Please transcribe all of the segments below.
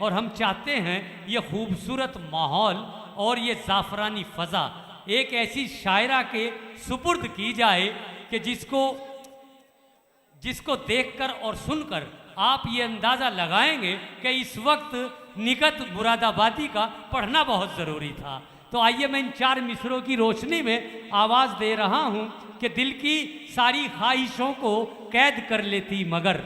और हम चाहते हैं ये खूबसूरत माहौल और ये ज़ाफ़रानी फ़ज़ा एक ऐसी शायरा के सुपुर्द की जाए कि जिसको देखकर और सुनकर आप ये अंदाज़ा लगाएंगे कि इस वक्त निकत मुरादाबादी का पढ़ना बहुत ज़रूरी था। तो आइए मैं इन 4 मिसरों की रोशनी में आवाज़ दे रहा हूँ कि दिल की सारी ख्वाहिशों को कैद कर लेती मगर,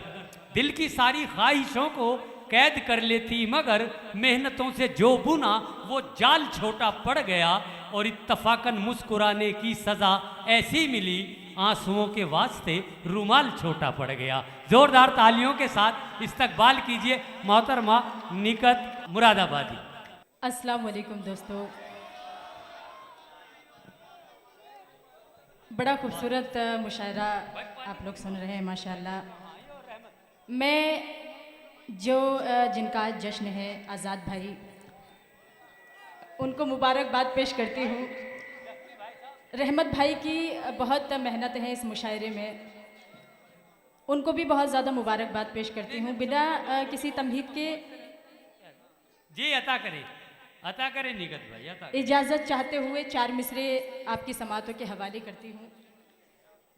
दिल की सारी ख्वाहिशों को कैद कर लेती मगर, मेहनतों से जो बुना वो जाल छोटा पड़ गया और इत्तफाकन मुस्कुराने की सज़ा ऐसी मिली, आंसुओं के वास्ते रुमाल छोटा पड़ गया। जोरदार तालियों के साथ इस्तकबाल कीजिए मोहतरमा निकत मुरादाबादी। अस्सलाम वालेकुम दोस्तों, बड़ा खूबसूरत मुशायरा आप लोग सुन रहे हैं माशाल्लाह। मैं जिनका आज जश्न है आज़ाद भाई, उनको मुबारकबाद पेश करती हूँ। रहमत भाई की बहुत मेहनत है इस मुशायरे में, उनको भी बहुत ज़्यादा मुबारकबाद पेश करती हूँ। बिना किसी तमहीद के जी अता करे निकत भाई, अता इजाज़त चाहते हुए 4 मिसरे आपकी समातों के हवाले करती हूँ।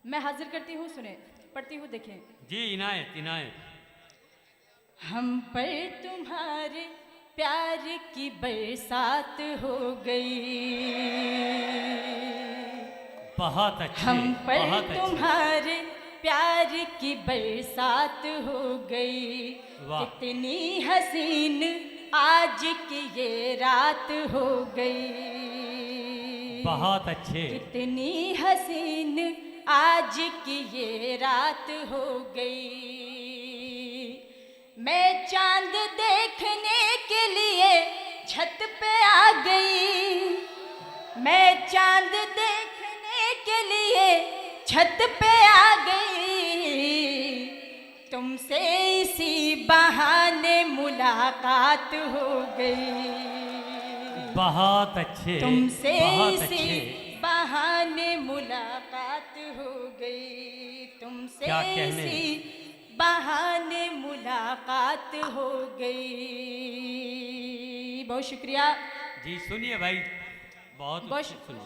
मैं हाजिर करती हूँ, सुने पढ़ती हूँ, देखें। जी इनायत इनायत। हम पर तुम्हारे प्यार की बरसात हो गई, बहुत अच्छे, हम पर बहुत अच्छे। तुम्हारे प्यार की बरसात हो गई। वाह। कितनी हसीन आज की ये रात हो गई, बहुत अच्छे। कितनी हसीन आज की ये रात हो गई। मैं चांद देखने के लिए छत पे आ गई, मैं चांद देखने के लिए छत पे आ गई। तुमसे इसी बहाने मुलाकात हो गई, बहुत अच्छे, तुमसे बहुत इसी अच्छे। बहाने मुलाकात हो गई, तुमसे क्या कहने। इसी बहाने मुलाकात हो गई। बहुत शुक्रिया। जी सुनिए भाई, बहुत बहुत अच्छे सुनो।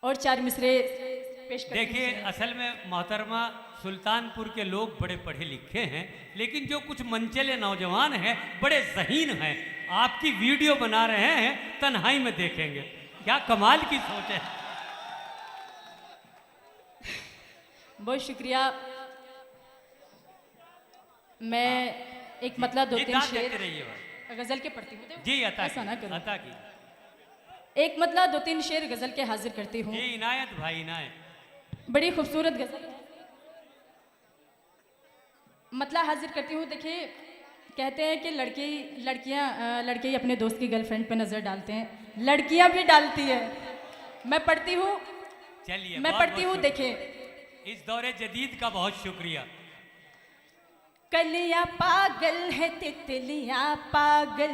और 4 मिसरे पेश करती देखिए हूँ। असल में मोहतरमा सुल्तानपुर के लोग बड़े पढ़े लिखे हैं, लेकिन जो कुछ मनचले नौजवान हैं बड़े ज़हीन हैं। आपकी वीडियो बना रहे हैं, तन्हाई में देखेंगे, क्या कमाल की सोच है। बहुत शुक्रिया। मैं एक मतलब 2-3 शेर रहिए भाई। गज़ल के पढ़ती हूँ। जी अता ऐसा ना करो। अता की। एक मतलब 2-3 शेर गज़ल के हाजिर करती हूँ। जी इनायत भाई इनायत। बड़ी खूबसूरत गज़ल है, मतलब हाजिर करती हूँ। देखिए, कहते हैं कि लड़के ही अपने दोस्त की गर्लफ्रेंड पे नज़र डालते हैं, लड़कियाँ भी डालती है। मैं पढ़ती हूँ, चलिए मैं पढ़ती हूँ, देखिए। इस दौरे जदीद का बहुत शुक्रिया। कलियाँ पागल है तितलियाँ पागल,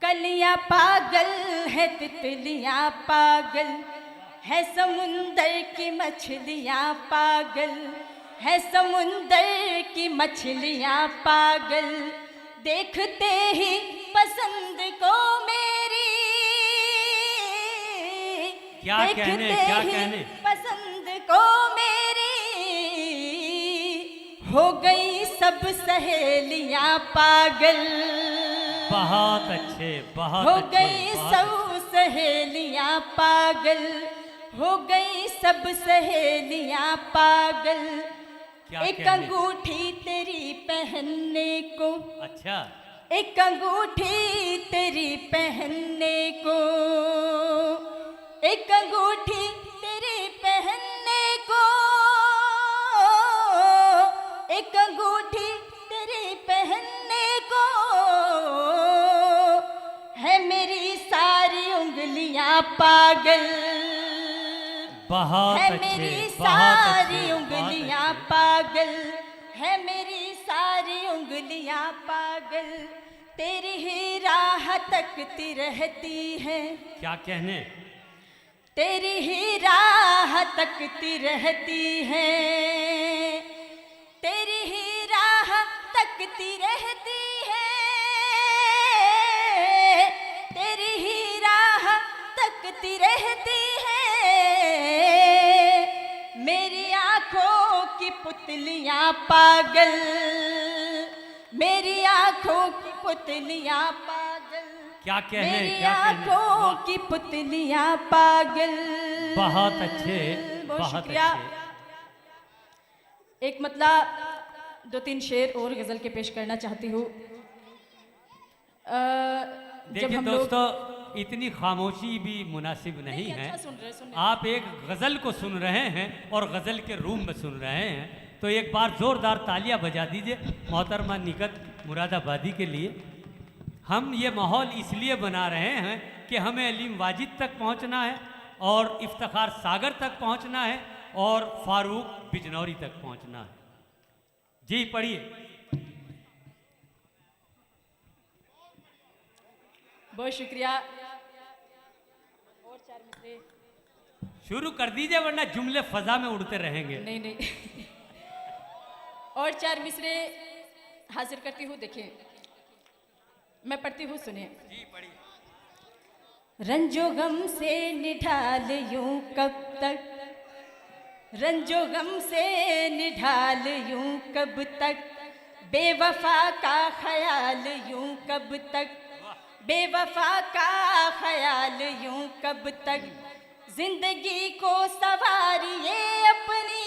कलियाँ पागल है तितलियाँ पागल, है समुंदर की मछलियाँ पागल, है समुंदर की मछलियाँ पागल। देखते ही पसंद को मेरी, क्या कहने पसंद को मेरी, हो गई सब सहेलियाँ पागल। बहुत अच्छे, बहुत हो अच्छे, गई बहुत सब सहेलियाँ पागल, हो गई सब सहेलियाँ पागल। क्या एक कहने। अंगूठी तेरी पहनने को, अच्छा, एक अंगूठी तेरी पहनने को, एक अंगूठी तेरी पहनने को, एक अंगूठी तेरी पहनने को, है मेरी सारी उंगलियां पागल, बहुत है अच्छे, मेरी बहुत सारी अच्छे, उंगलियां बहुत अच्छे। पागल, है मेरी सारी उंगलियां पागल। तेरी ही राह तकती रहती है, क्या कहने। तेरी ही राह तकती रहती है, तेरी ही राह तकती रहती है, पुतलियां पागल, मेरी आंखों की पुतलियां पागल, क्या कहने, मेरी क्या कहने। आंखों की पुतलियां पागल। बहुत अच्छे, बहुत बहुत शुक्रिया। अच्छे। एक मतलब 2-3 शेर और गजल के पेश करना चाहती हूँ। जब देखिए हम लोग दोस्तों, इतनी खामोशी भी मुनासिब नहीं है। अच्छा सुन रहे आप एक गज़ल को सुन रहे हैं और गज़ल के रूम में सुन रहे हैं, तो एक बार ज़ोरदार तालियां बजा दीजिए मोहतरमा निकत मुरादाबादी के लिए। हम ये माहौल इसलिए बना रहे हैं कि हमें अलीम वाजिद तक पहुंचना है और इफ्तिखार सागर तक पहुंचना है और फारूक बिजनौरी तक पहुंचना है। जी पढ़िए। बहुत शुक्रिया। और 4 मिसरे। शुरू कर दीजिए वरना जुमले फजा में उड़ते रहेंगे। नहीं नहीं और 4 मिसरे हाजिर करती हूँ। देखिए मैं पढ़ती हूँ, सुनिए। जी पढ़िए। रंजो गम से निढाल यूं कब तक, रंजो गम से निढाल यूं कब तक, बेवफा का ख्याल यूं कब तक, बेवफा का ख्याल यूं कब तक, जिंदगी को सवारिए अपनी,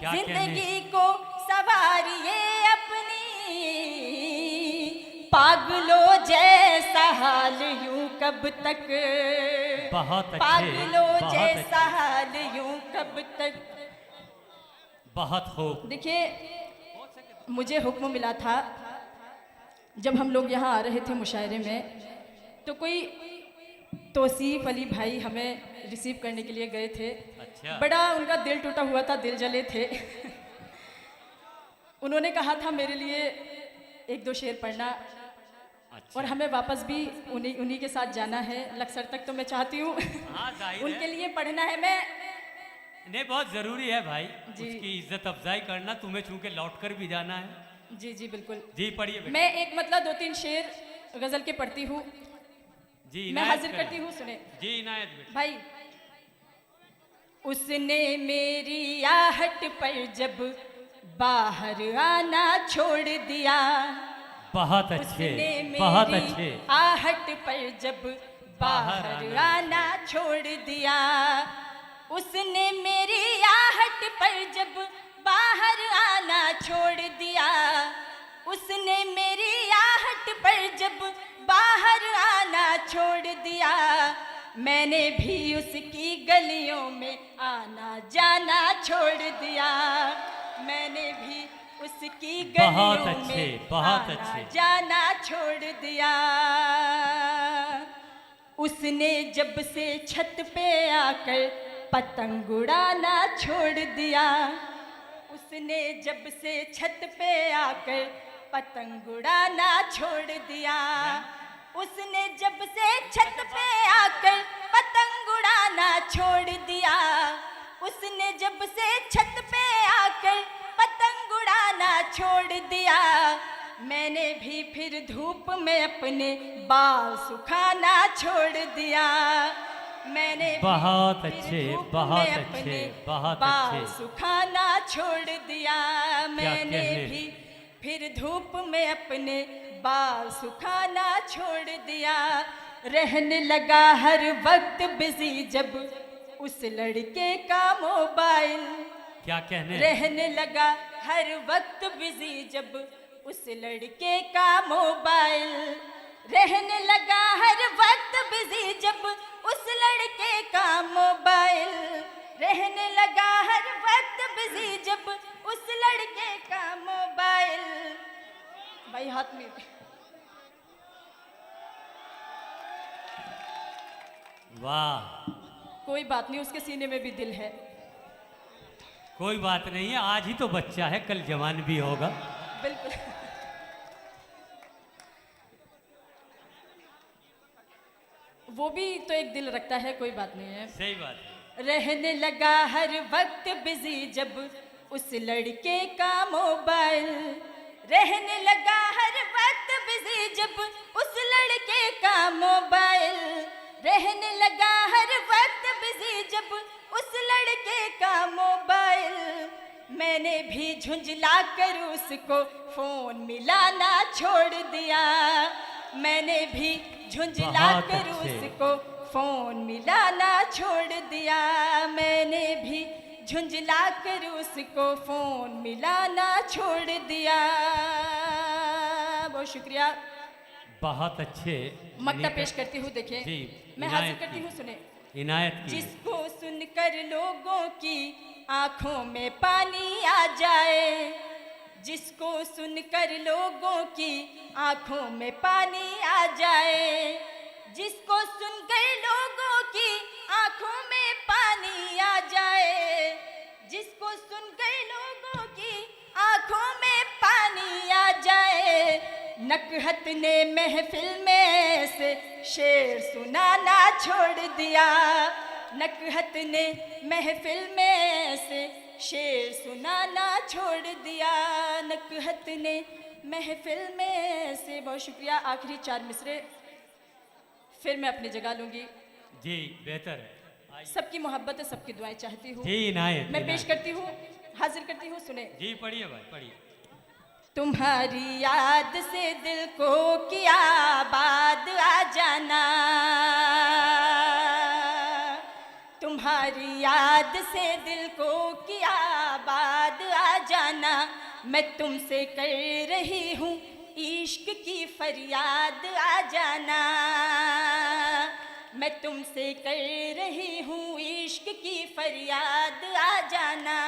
जिंदगी को सवारिए अपनी, पागलों जैसा हाल यूं कब तक, बहुत अच्छे, पागलों बहुत जैसा अच्छे। हाल यूं कब तक। बहुत खूब। देखिए मुझे हुक्म मिला था जब हम लोग यहाँ आ रहे थे मुशायरे में, तो कोई तौसीफ अली भाई हमें रिसीव करने के लिए गए थे। अच्छा। बड़ा उनका दिल टूटा हुआ था, दिल जले थे। उन्होंने कहा था मेरे लिए 1-2 शेर पढ़ना। अच्छा। और हमें वापस भी उन्हीं के साथ जाना है लक्सर तक, तो मैं चाहती हूँ हाँ, जाहिर उनके है। लिए पढ़ना है। मैं नहीं, बहुत ज़रूरी है भाई जी। उसकी इज्जत अफजाई करना, तुम्हें चूंकि लौट कर भी जाना है। जी जी बिल्कुल। जी पढ़िए बेटा। मैं एक मतलब 2-3 शेर गज़ल के पढ़ती हूँ, जी मैं इनायत हाजिर करें। करती हूँ, सुने जी इनायत बेटा। भाई। उसने मेरी आहट पर जब बाहर आना छोड़ दिया, बहुत अच्छे, उसने बहुत मेरी अच्छे। आहट पर जब बाहर बाहर आना छोड़ दिया, उसने मेरी आहट पर जब बाहर आना छोड़ दिया, उसने मेरी आहट पर जब बाहर आना छोड़ दिया, मैंने भी उसकी गलियों में आना जाना छोड़ दिया, मैंने भी उसकी बहुत गलियों अच्छे, में बहुत आना अच्छे। जाना छोड़ दिया। उसने जब से छत पे आकर पतंग उड़ाना छोड़ दिया, उसने जब से छत पे आकर पतंग उड़ाना छोड़ दिया, उसने जब से छत पे आकर पतंग उड़ाना छोड़ दिया, उसने जब से छत पे आकर पतंग उड़ाना छोड़ दिया, मैंने भी फिर धूप में अपने बाल सुखाना छोड़ दिया, मैंने भी बहुत फिर अच्छे, धूप बहुत में अच्छे, अपने बहुत बाल अच्छे। सुखाना छोड़ दिया, मैंने कहने। भी फिर धूप में अपने बाल सुखाना छोड़ दिया, रहने लगा हर वक्त बिजी जब उस लड़के का मोबाइल, क्या कहने। रहने लगा हर वक्त बिजी जब उस लड़के का मोबाइल, रहने लगा हर वक्त बिजी जब उस लड़के का मोबाइल, रहने लगा हर वक्त बिजी जब उस लड़के का मोबाइल। भाई हाथ में वाह, कोई बात नहीं, उसके सीने में भी दिल है। कोई बात नहीं है, आज ही तो बच्चा है, कल जवान भी होगा। बिल्कुल। वो भी तो एक दिल रखता है, कोई बात नहीं है। सही बात है। रहने लगा हर वक्त बिजी जब उस लड़के का मोबाइल, रहने लगा हर वक्त बिजी जब उस लड़के का मोबाइल, रहने लगा हर वक्त बिजी जब उस लड़के का मोबाइल। मैंने भी झुंझला कर उसको फोन मिलाना छोड़ दिया। मैंने भी झुंझला बहुत कर अच्छे। उसको फोन मिलाना छोड़ दिया। मैंने भी झुंझला कर उसको फोन मिलाना छोड़ दिया। बहुत शुक्रिया। बहुत अच्छे मक्ता पेश करती हूँ, देखिए जी, मैं इनायत हाजिर करती की। हूँ, सुने। इनायत की। जिसको सुनकर लोगों की आंखों में पानी आ जाए, जिसको सुनकर लोगों की आंखों में पानी आ जाए, जिसको सुनकर लोगों की आंखों में पानी आ जाए, जिसको सुनकर लोगों की आंखों में पानी आ जाए, नकहत ने महफिल में से शेर सुनाना छोड़ दिया। नकहत ने महफिल में से शेर सुनाना छोड़ दिया। नकहत ने महफिल में से। बहुत शुक्रिया। आखिरी 4 मिसरे फिर मैं अपनी जगह लूंगी। जी बेहतर है। आइए। सबकी मोहब्बत है, सबकी दुआएं चाहती हूँ। जी इनायत। मैं पेश इनायत। करती हूँ, हाजिर करती हूँ, सुने। जी पढ़िए भाई पढ़िए। तुम्हारी याद से दिल को किया आबाद आ जाना, तुम्हारी याद से दिल को किया आबाद आ जाना। मैं तुमसे कर रही हूँ इश्क की फरियाद आ जाना। मैं तुमसे कर रही हूँ इश्क की फरियाद आ जाना।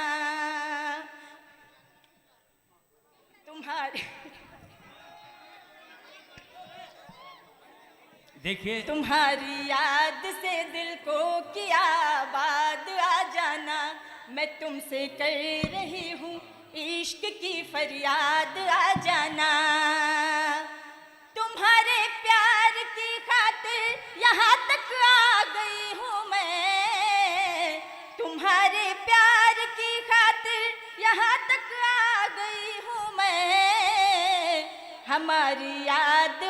तुम्हारी देखिए तुम्हारी याद से दिल को किया आबाद आ जाना। मैं तुमसे कर रही हूँ इश्क की फरियाद आ जाना। तुम्हारे प्यार की खातिर यहाँ तक आ गई हूँ मैं, तुम्हारे प्यार की खातिर यहाँ तक आ गई हूँ मैं। हमारी याद